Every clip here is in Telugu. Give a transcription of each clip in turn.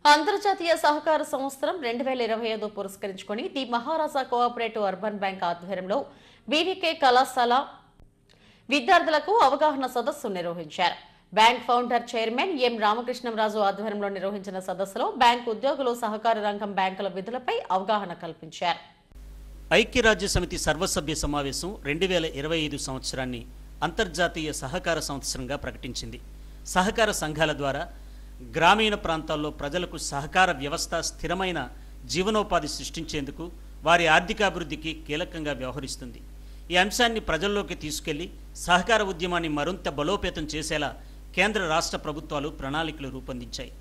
అంతర్జాతీయ సహకార సంవత్సరం 2025 పురస్కరించుకుని the Maharaja cooperative urban bank ఆధ్వర్యంలో బీవీకే కళాశాల విద్యార్థులకు అవగాహన సదస్సు నిర్వహించారు. Bank founder chairman M Ramakrishnamraju ఆధ్వర్యంలో నిర్వహించిన సదస్సులో బ్యాంక్ ఉద్యోగులు సహకార రంగం బ్యాంకుల విధులపై అవగాహన కల్పించారు. ఐక్యరాజ్య సమితి సర్వసభ్య సమావేశం 2025 సంవత్సరాన్ని అంతర్జాతీయ సహకార సంవత్సరంగా ప్రకటించింది. సహకార సంఘాల ద్వారా గ్రామీణ ప్రాంతాల్లో ప్రజలకు సహకార వ్యవస్థ స్థిరమైన జీవనోపాధి సృష్టించేందుకు వారి ఆర్థికాభివృద్ధికి కీలకంగా వ్యవహరిస్తుంది. ఈ అంశాన్ని ప్రజల్లోకి తీసుకెళ్లి సహకార ఉద్యమాన్ని మరింత బలోపేతం చేసేలా కేంద్ర రాష్ట్ర ప్రభుత్వాలు ప్రణాళికలు రూపొందించాయి.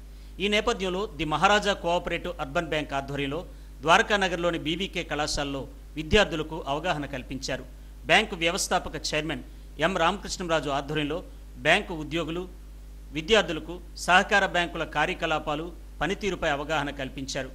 ఈ నేపథ్యంలో the Maharaja cooperative urban bank ఆధ్వర్యంలో ద్వారకానగర్లోని బీవీకే కళాశాలలో విద్యార్థులకు అవగాహన కల్పించారు. బ్యాంకు వ్యవస్థాపక చైర్మన్ ఎం రామకృష్ణంరాజు ఆధ్వర్యంలో బ్యాంకు ఉద్యోగులు విద్యార్థులకు సహకార బ్యాంకుల కార్యకలాపాలు పనితీరుపై అవగాహన కల్పించారు.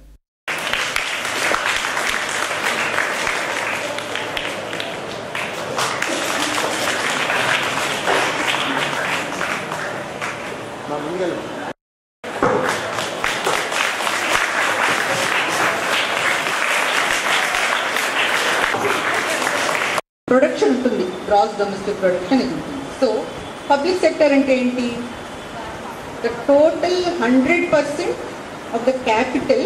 ప్రొడక్షన్ ఉంటుంది, గ్రాస్ డొమెస్టిక్ ప్రొడక్షన్ ఇది. సో పబ్లిక్ సెక్టర్ అంటే ఏంటి? The total 100% of the capital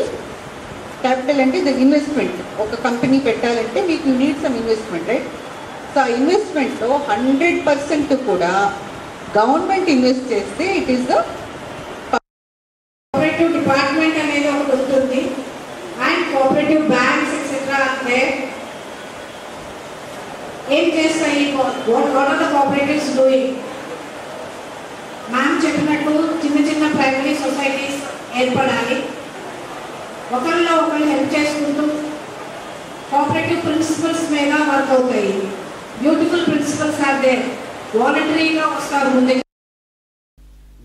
అంటే ద ఇన్వెస్ట్మెంట్. ఒక కంపెనీ పెట్టాలంటే మీకు need some investment, right? So ఆ ఇన్వెస్ట్మెంట్లో 100% కూడా గవర్నమెంట్ ఇన్వెస్ట్ చేస్తే it is the cooperative department అనేది ఒకటి ఉంటుంది అండ్ కోఆపరేటివ్ బ్యాంక్స్ ఎక్సెట్రా అంటే ఏం చేస్తాయి? What are the cooperatives doing? Ma'am చెప్పినట్టు చిన్న చిన్న ప్రైమరీ సొసైటీస్ ఏర్పడాలి. ఒకరిలో ఒకరు హెల్ప్ చేసుకుంటూ కోఆపరేటివ్ ప్రిన్సిపల్స్ మీద వర్క్ అవుతాయి. Beautiful principles are there. వాలంటరీగా వస్తారు ముందుకు.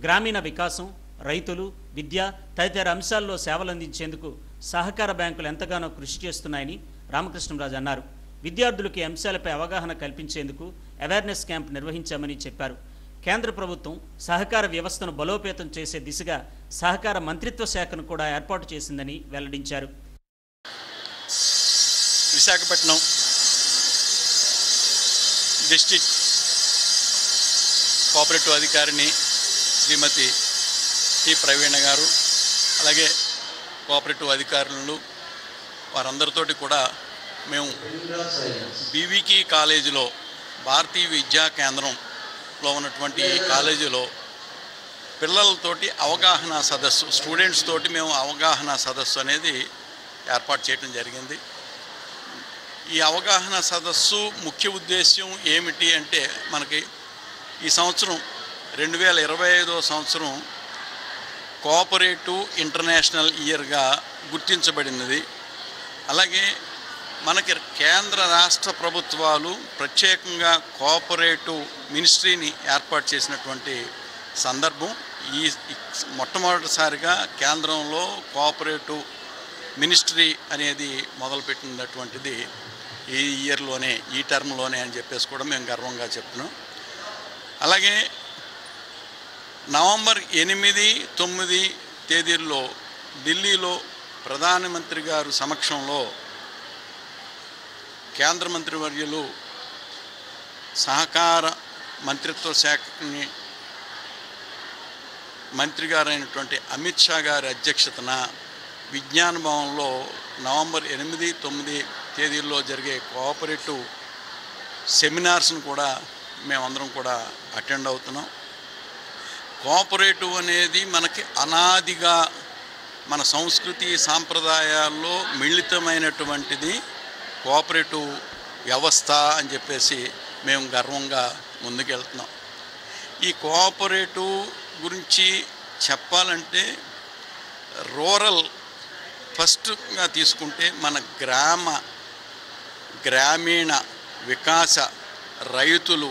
గ్రామీణ వికాసం, రైతులు, విద్య తదితర అంశాల్లో సేవలందించేందుకు సహకార బ్యాంకులు ఎంతగానో కృషి చేస్తున్నాయని రామకృష్ణంరాజు అన్నారు. విద్యార్థులకు ఈ అంశాలపై అవగాహన కల్పించేందుకు అవేర్నెస్ క్యాంప్ నిర్వహించామని చెప్పారు. కేంద్ర ప్రభుత్వం సహకార వ్యవస్థను బలోపేతం చేసే దిశగా సహకార మంత్రిత్వ శాఖను కూడా ఏర్పాటు చేసిందని వెల్లడించారు. విశాఖపట్నం డిస్ట్రిక్ట్ కోఆపరేటివ్ అధికారిని శ్రీమతి టి ప్రవీణ గారు, అలాగే కోఆపరేటివ్ అధికారులు వారందరితోటి కూడా మేము బీవీకే కాలేజీలో, భారతీయ విద్యా కేంద్రంలో ఉన్నటువంటి ఈ కాలేజీలో పిల్లలతోటి అవగాహన సదస్సు, స్టూడెంట్స్ తోటి మేము అవగాహన సదస్సు అనేది ఏర్పాటు చేయడం జరిగింది. ఈ అవగాహన సదస్సు ముఖ్య ఉద్దేశ్యం ఏమిటి అంటే, మనకి ఈ సంవత్సరం 2025 సంవత్సరం కోఆపరేటివ్ ఇంటర్నేషనల్ ఇయర్గా గుర్తించబడినది. అలాగే మనకి కేంద్ర రాష్ట్ర ప్రభుత్వాలు ప్రత్యేకంగా కోఆపరేటివ్ మినిస్ట్రీని ఏర్పాటు చేసినటువంటి సందర్భం. ఈ మొట్టమొదటిసారిగా కేంద్రంలో కోఆపరేటివ్ మినిస్ట్రీ అనేది మొదలుపెట్టినటువంటిది ఈ ఇయర్లోనే, ఈ టర్మ్లోనే అని చెప్పేసి కూడా మేము గర్వంగా చెప్తున్నాం. అలాగే నవంబర్ 8, 9 తేదీల్లో ఢిల్లీలో ప్రధానమంత్రి గారు సమక్షంలో కేంద్ర మంత్రివర్యులు సహకార మంత్రిత్వ శాఖని మంత్రి గారైనటువంటి అమిత్ షా గారి అధ్యక్షతన విజ్ఞాన భవన్లో నవంబర్ 8, 9 తేదీల్లో జరిగే కోఆపరేటివ్ సెమినార్స్ను కూడా మేమందరం కూడా అటెండ్ అవుతున్నాం. కోఆపరేటివ్ అనేది మనకి అనాదిగా మన సంస్కృతి సాంప్రదాయాల్లో మిళితమైనటువంటిది కోఆపరేటివ్ వ్యవస్థ అని చెప్పేసి మేము గర్వంగా ముందుకెళ్తున్నాం. ఈ కోఆపరేటివ్ గురించి చెప్పాలంటే రూరల్ ఫస్ట్గా తీసుకుంటే మన గ్రామీణ వికాస, రైతులు,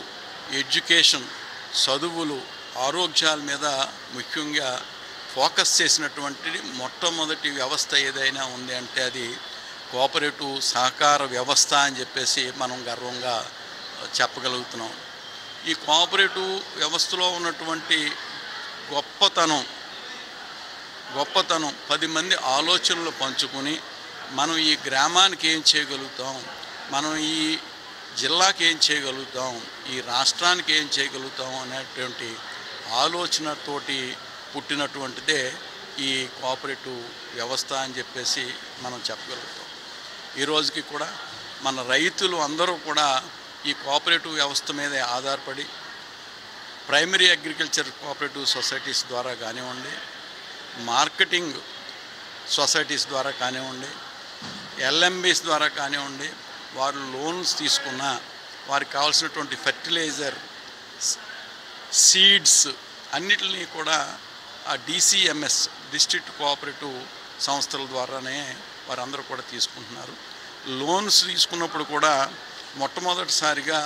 ఎడ్యుకేషన్, చదువులు, ఆరోగ్యాల మీద ముఖ్యంగా ఫోకస్ చేసినటువంటి మొట్టమొదటి వ్యవస్థ ఏదైనా ఉంది అంటే అది కోఆపరేటివ్ సహకార వ్యవస్థ అని చెప్పేసి మనం గర్వంగా చెప్పగలుగుతున్నాం. ఈ కోఆపరేటివ్ వ్యవస్థలో ఉన్నటువంటి గొప్పతనం గొప్పతనం 10 మంది ఆలోచనలు పంచుకొని మనం ఈ గ్రామానికి ఏం చేయగలుగుతాం, మనం ఈ జిల్లాకి ఏం చేయగలుగుతాం, ఈ రాష్ట్రానికి ఏం చేయగలుగుతాం అనేటువంటి ఆలోచనతోటి పుట్టినటువంటిదే ఈ కోఆపరేటివ్ వ్యవస్థ అని చెప్పేసి మనం చెప్పగలుగుతాం. ఈ రోజుకి కూడా మన రైతులు అందరూ కూడా ఈ కోఆపరేటివ్ వ్యవస్థ మీదే ఆధారపడి ప్రైమరీ అగ్రికల్చర్ కోఆపరేటివ్ సొసైటీస్ ద్వారా కానివ్వండి, మార్కెటింగ్ సొసైటీస్ ద్వారా కానివ్వండి, ఎల్ఎంబీస్ ద్వారా కానివ్వండి, వారు లోన్స్ తీసుకున్న వారికి కావాల్సినటువంటి ఫెర్టిలైజర్, సీడ్స్ అన్నిటినీ కూడా ఆ DCMS డిస్ట్రిక్ట్ కోఆపరేటివ్ సంస్థల ద్వారానే వారందరూ కూడా తీసుకుంటున్నారు. లోన్స్ తీసుకున్నప్పుడు కూడా మొట్టమొదటిసారిగా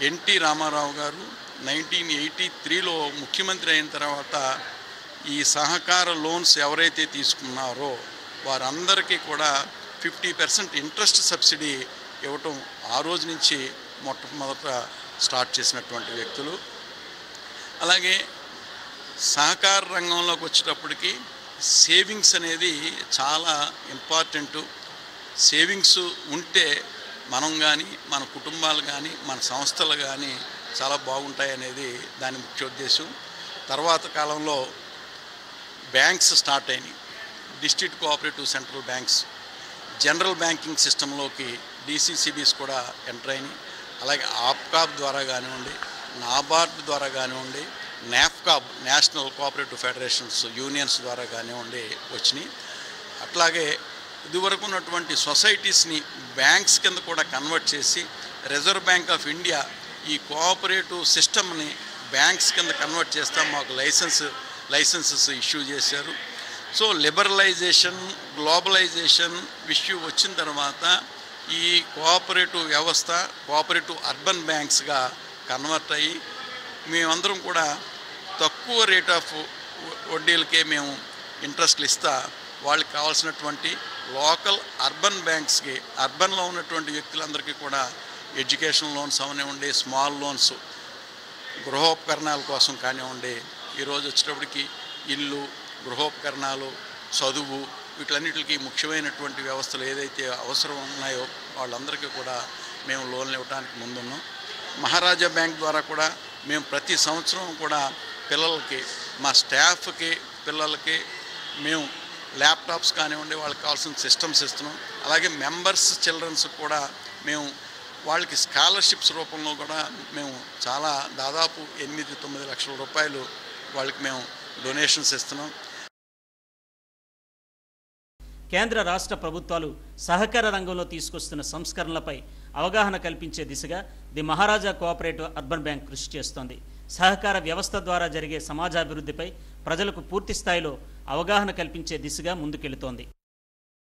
ఎన్టీ రామారావు గారు 1983లో ముఖ్యమంత్రి అయిన తర్వాత ఈ సహకార లోన్స్ ఎవరైతే తీసుకున్నారో వారందరికీ కూడా 50% ఇంట్రెస్ట్ సబ్సిడీ ఇవ్వటం ఆ రోజు నుంచి మొట్టమొదట స్టార్ట్ చేసినటువంటి వ్యక్తులు. అలాగే సహకార రంగంలోకి వచ్చేటప్పటికి సేవింగ్స్ అనేది చాలా ఇంపార్టెంటు. సేవింగ్స్ ఉంటే మనం కానీ, మన కుటుంబాలు కానీ, మన సంస్థలు కానీ చాలా బాగుంటాయి అనేది దాని ముఖ్య ఉద్దేశం. తర్వాత కాలంలో బ్యాంక్స్ స్టార్ట్ అయినాయి. District cooperative central banks, general banking సిస్టంలోకి DCCBs కూడా ఎంటర్ అయినాయి. అలాగే ఆప్కాబ్ ద్వారా కానివ్వండి, నాబార్డ్ ద్వారా కానివ్వండి, NAFCOB national cooperative federations unions ద్వారా కానివ్వండి వచ్చినాయి. అట్లాగే ఇదివరకు ఉన్నటువంటి సొసైటీస్ని బ్యాంక్స్ కింద కూడా కన్వర్ట్ చేసి రిజర్వ్ బ్యాంక్ ఆఫ్ ఇండియా ఈ కోఆపరేటివ్ సిస్టమ్ని బ్యాంక్స్ కింద కన్వర్ట్ చేస్తాం మాకు లైసెన్సెస్ ఇష్యూ చేశారు. సో లిబరలైజేషన్, గ్లోబలైజేషన్ ఇష్యూ వచ్చిన తర్వాత ఈ కోఆపరేటివ్ వ్యవస్థ కోఆపరేటివ్ అర్బన్ బ్యాంక్స్గా కన్వర్ట్ అయ్యి మేమందరం కూడా తక్కువ రేట్ ఆఫ్ వడ్డీలకే మేము ఇంట్రెస్ట్లు ఇస్తా వాళ్ళకి కావాల్సినటువంటి లోకల్ అర్బన్ బ్యాంక్స్కి, అర్బన్లో ఉన్నటువంటి వ్యక్తులందరికీ కూడా ఎడ్యుకేషన్ లోన్స్ అవనివ్వండి, స్మాల్ లోన్స్, గృహోపకరణాల కోసం కానివ్వండి, ఈరోజు వచ్చేటప్పటికి ఇల్లు, గృహోపకరణాలు, చదువు వీటన్నిటికి ముఖ్యమైనటువంటి వ్యవస్థలు ఏదైతే అవసరం ఉన్నాయో వాళ్ళందరికీ కూడా మేము లోన్లు ఇవ్వడానికి ముందున్నాం. మహారాజా బ్యాంక్ ద్వారా కూడా మేము ప్రతి సంవత్సరం కూడా పిల్లలకి, మా స్టాఫ్కి, పిల్లలకి మేము ల్యాప్టాప్స్ కానివ్వండి వాళ్ళకి కావాల్సిన సిస్టమ్స్ ఇస్తున్నాం. అలాగే మెంబర్స్ చిల్డ్రన్స్ కూడా మేము వాళ్ళకి స్కాలర్షిప్స్ రూపంలో కూడా మేము చాలా దాదాపు 8-9 లక్షల రూపాయలు వాళ్ళకి మేము డొనేషన్స్ ఇస్తున్నాం. కేంద్ర రాష్ట్ర ప్రభుత్వాలు సహకార రంగంలో తీసుకొస్తున్న సంస్కరణలపై అవగాహన కల్పించే దిశగా the Maharaja cooperative urban bank కృషి చేస్తోంది. సహకార వ్యవస్థ ద్వారా జరిగే సమాజాభివృద్ధిపై ప్రజలకు పూర్తి స్థాయిలో అవగాహన కల్పించే దిశగా ముందుకెళుతోంది.